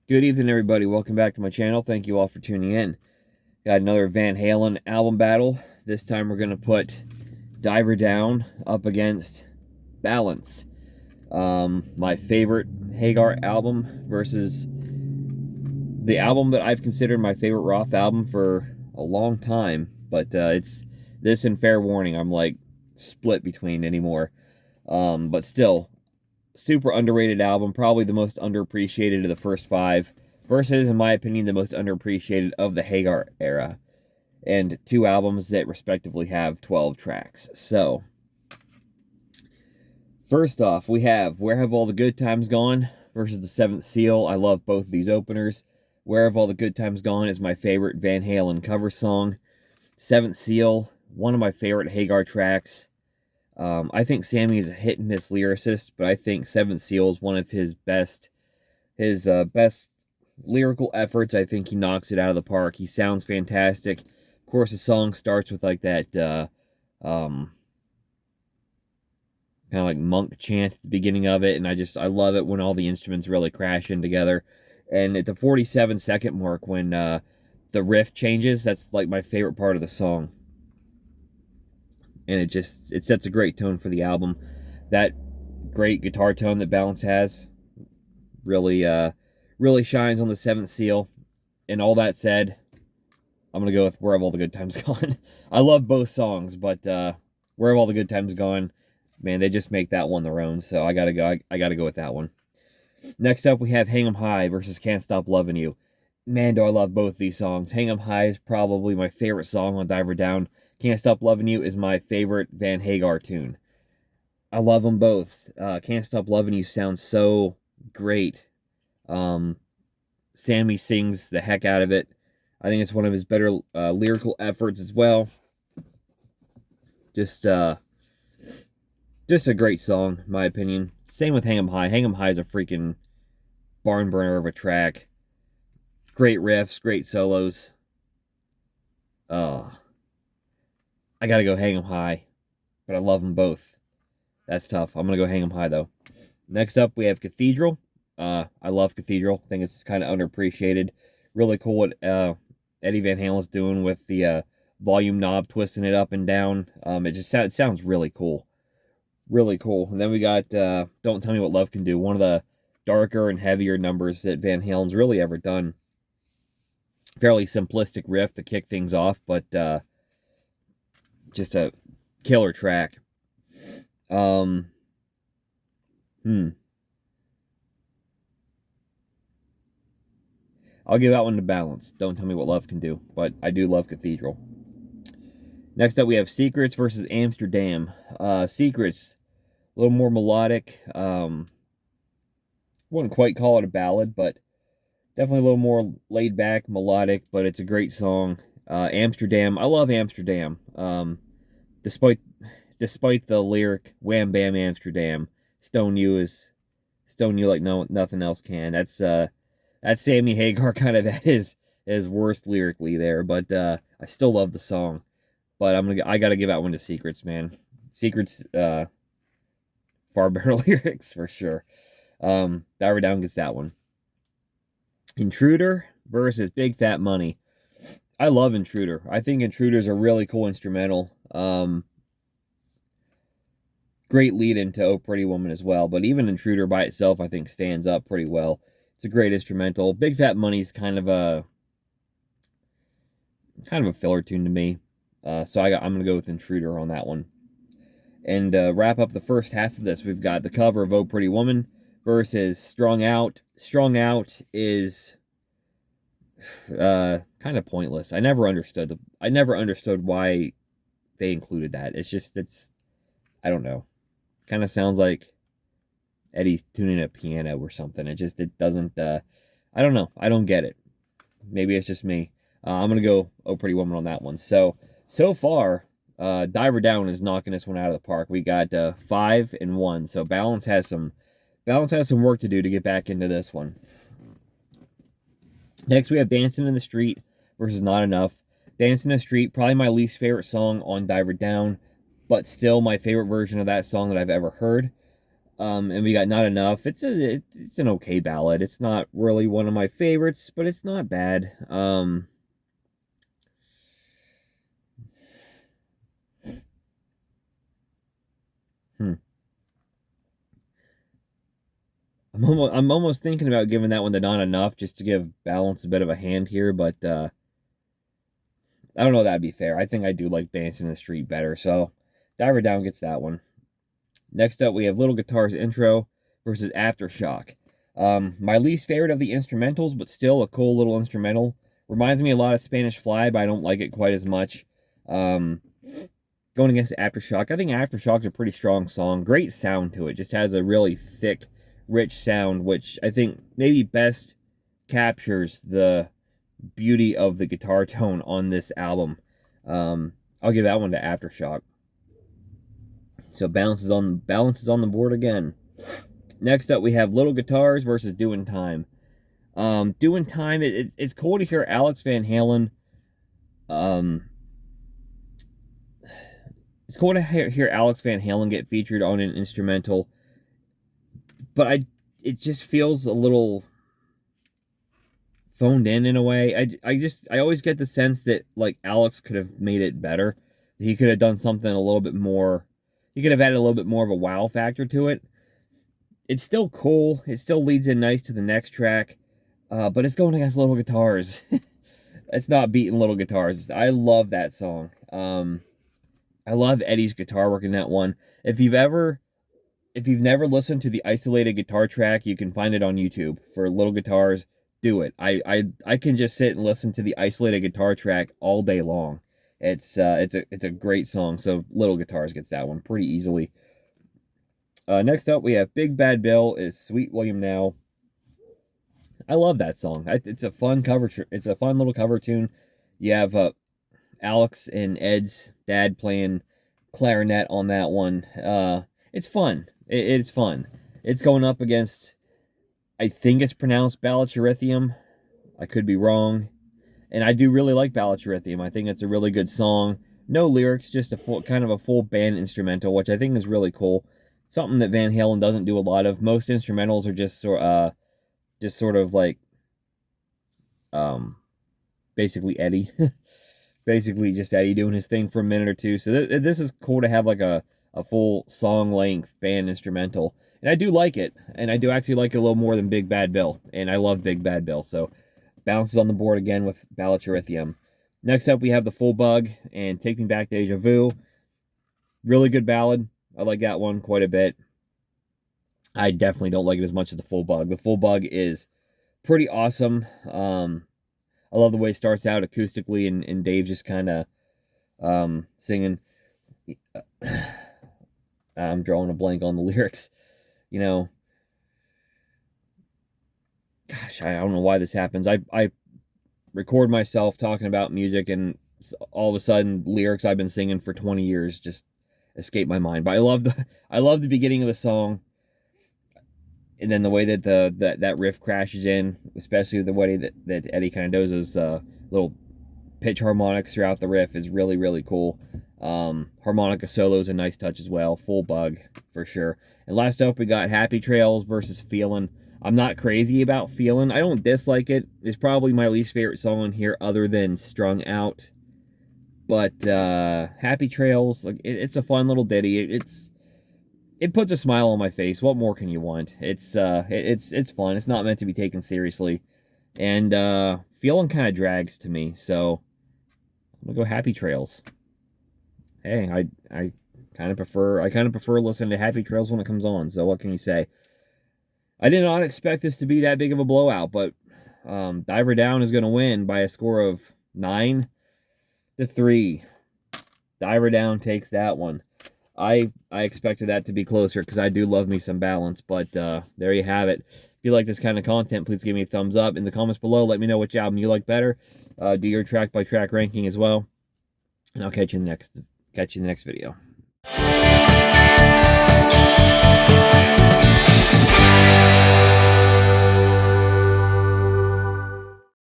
Good evening, everybody. Welcome back to my channel. Thank you all for tuning in. Got another Van Halen album battle. This time we're going to put Diver Down up against Balance. My favorite Hagar album versus the album that I've considered my favorite Roth album for a long time. But it's this and Fair Warning I'm like split between anymore. But still, super underrated album, probably the most underappreciated of the first five, versus, in my opinion, the most underappreciated of the Hagar era. And two albums that respectively have 12 tracks. So, first off, we have Where Have All the Good Times Gone versus The Seventh Seal. I love both of these openers. Where Have All the Good Times Gone is my favorite Van Halen cover song. Seventh Seal, one of my favorite Hagar tracks. I think Sammy is a hit and miss lyricist, but I think Seventh Seal is one of his best lyrical efforts. I think he knocks it out of the park. He sounds fantastic. Of course, the song starts with like that kind of like monk chant at the beginning of it, and I love it when all the instruments really crash in together. And at the 47-second mark, when the riff changes, that's like my favorite part of the song. And it sets a great tone for the album. That great guitar tone that Balance has really shines on the Seventh Seal. And all that said, I'm gonna go with Where Have All the Good Times Gone. I love both songs, but Where Have All the Good Times Gone, man, they just make that one their own. So I gotta go with that one. Next up, we have Hang 'Em High versus Can't Stop Loving You. Man, do I love both these songs. Hang 'Em High is probably my favorite song on Diver Down. Can't Stop Loving You is my favorite Van Hagar tune. I love them both. Can't Stop Loving You sounds so great. Sammy sings the heck out of it. I think it's one of his better lyrical efforts as well. Just a great song, in my opinion. Same with Hang 'Em High. Hang 'Em High is a freaking barn burner of a track. Great riffs, great solos. I gotta go Hang 'Em High, but I love them both. That's tough. I'm gonna go Hang 'Em High though. Next up, we have Cathedral. I love Cathedral. I think it's kind of underappreciated. Really cool what Eddie Van Halen's doing with the volume knob, twisting it up and down. It sounds really cool. Really cool. And then we got Don't Tell Me What Love Can Do, one of the darker and heavier numbers that Van Halen's really ever done. Fairly simplistic riff to kick things off, but just a killer track. Um, I'll give that one to Balance. Don't Tell Me What Love Can Do, but I do love Cathedral. Next up, we have Secrets versus Amsterdam. Secrets, a little more melodic. Wouldn't quite call it a ballad, but definitely a little more laid back, melodic, but it's a great song. Amsterdam, I love Amsterdam. Despite the lyric "Wham Bam Amsterdam," stone you like nothing else can. That's Sammy Hagar kind of at his worst lyrically there, but I still love the song. But I gotta give that one to Secrets, man. Secrets, far better lyrics for sure. Diver Down gets that one. Intruder versus Big Fat Money. I love Intruder. I think Intruder's a really cool instrumental. Great lead into Oh Pretty Woman as well, but even Intruder by itself I think stands up pretty well. It's a great instrumental. Big Fat Money's kind of a filler tune to me. So I'm gonna go with Intruder on that one. And wrap up the first half of this, we've got the cover of Oh Pretty Woman versus Strung Out. Strung Out is kind of pointless. I never understood why they included that. It's I don't know. Kind of sounds like Eddie's tuning a piano or something. It doesn't I don't know. I don't get it. Maybe it's just me. I'm gonna go Oh Pretty Woman on that one. So far, Diver Down is knocking this one out of the park. We got 5 and 1. So Balance has some work to do to get back into this one. Next, we have Dancing in the Street versus Not Enough. Dancing in the Street, probably my least favorite song on Diver Down, but still my favorite version of that song that I've ever heard. And we got Not Enough. It's an okay ballad. It's not really one of my favorites, but it's not bad. Hmm. I'm almost thinking about giving that one the Not Enough just to give Balance a bit of a hand here, but I don't know if that'd be fair. I think I do like Dancing in the Street better, so Diver Down gets that one. Next up, we have Little Guitar's Intro versus Aftershock. My least favorite of the instrumentals, but still a cool little instrumental. Reminds me a lot of Spanish Fly, but I don't like it quite as much. Going against Aftershock, I think Aftershock's a pretty strong song. Great sound to it. Just has a really thick, rich sound, which I think maybe best captures the beauty of the guitar tone on this album. I'll give that one to Aftershock. So Balance is on the board again. Next up, we have Little Guitars versus Doing Time. Doing Time, it's cool to hear Alex Van Halen. It's cool to hear Alex Van Halen get featured on an instrumental, but it just feels a little phoned in a way. I always get the sense that like Alex could have made it better. He could have done something a little bit more. He could have added a little bit more of a wow factor to it. It's still cool. It still leads in nice to the next track, but it's going against Little Guitars. It's not beating Little Guitars. I love that song. I love Eddie's guitar work in that one. If you've never listened to the isolated guitar track, you can find it on YouTube for Little Guitars. Do it. I can just sit and listen to the isolated guitar track all day long. It's a great song. So Little Guitars gets that one pretty easily. Next up, we have Big Bad Bill is Sweet William Now. I love that song. It's a fun cover. It's a fun little cover tune. You have Alex and Ed's dad playing clarinet on that one. It's fun. It's fun. It's going up against, I think it's pronounced Ballacharithium. I could be wrong. And I do really like Ballacharithium. I think it's a really good song. No lyrics, just a kind of a full band instrumental, which I think is really cool. Something that Van Halen doesn't do a lot of. Most instrumentals are just sort of like basically Eddie. Basically just Eddie doing his thing for a minute or two. So this is cool to have like a full song length band instrumental. And I do like it. And I do actually like it a little more than Big Bad Bill. And I love Big Bad Bill. So bounces on the board again with Ballacharithium. Next up we have The Full Bug and Take Me Back Deja Vu. Really good ballad. I like that one quite a bit. I definitely don't like it as much as The Full Bug. The Full Bug is pretty awesome. I love the way it starts out acoustically and Dave just kind of singing. I'm drawing a blank on the lyrics. You know, gosh, I don't know why this happens. I record myself talking about music and all of a sudden lyrics I've been singing for 20 years just escape my mind. But I love the beginning of the song. And then the way that that riff crashes in, especially the way that Eddie kind of does those little pitch harmonics throughout the riff is really, really cool. Harmonica solo is a nice touch as well. Full Bug, for sure. And last up, we got Happy Trails versus Feelin'. I'm not crazy about Feelin'. I don't dislike it. It's probably my least favorite song on here other than Strung Out. But Happy Trails, like it's a fun little ditty. It puts a smile on my face. What more can you want? It's fun. It's not meant to be taken seriously. And Feelin' kind of drags to me, so I'm gonna go Happy Trails. Hey, I kind of prefer listening to Happy Trails when it comes on, so what can you say? I did not expect this to be that big of a blowout, but Diver Down is gonna win by a score of 9-3. Diver Down takes that one. I expected that to be closer because I do love me some Balance, but there you have it. If you like this kind of content, please give me a thumbs up. In the comments below, let me know which album you like better. Do your track-by-track ranking as well. And I'll catch you in the next video.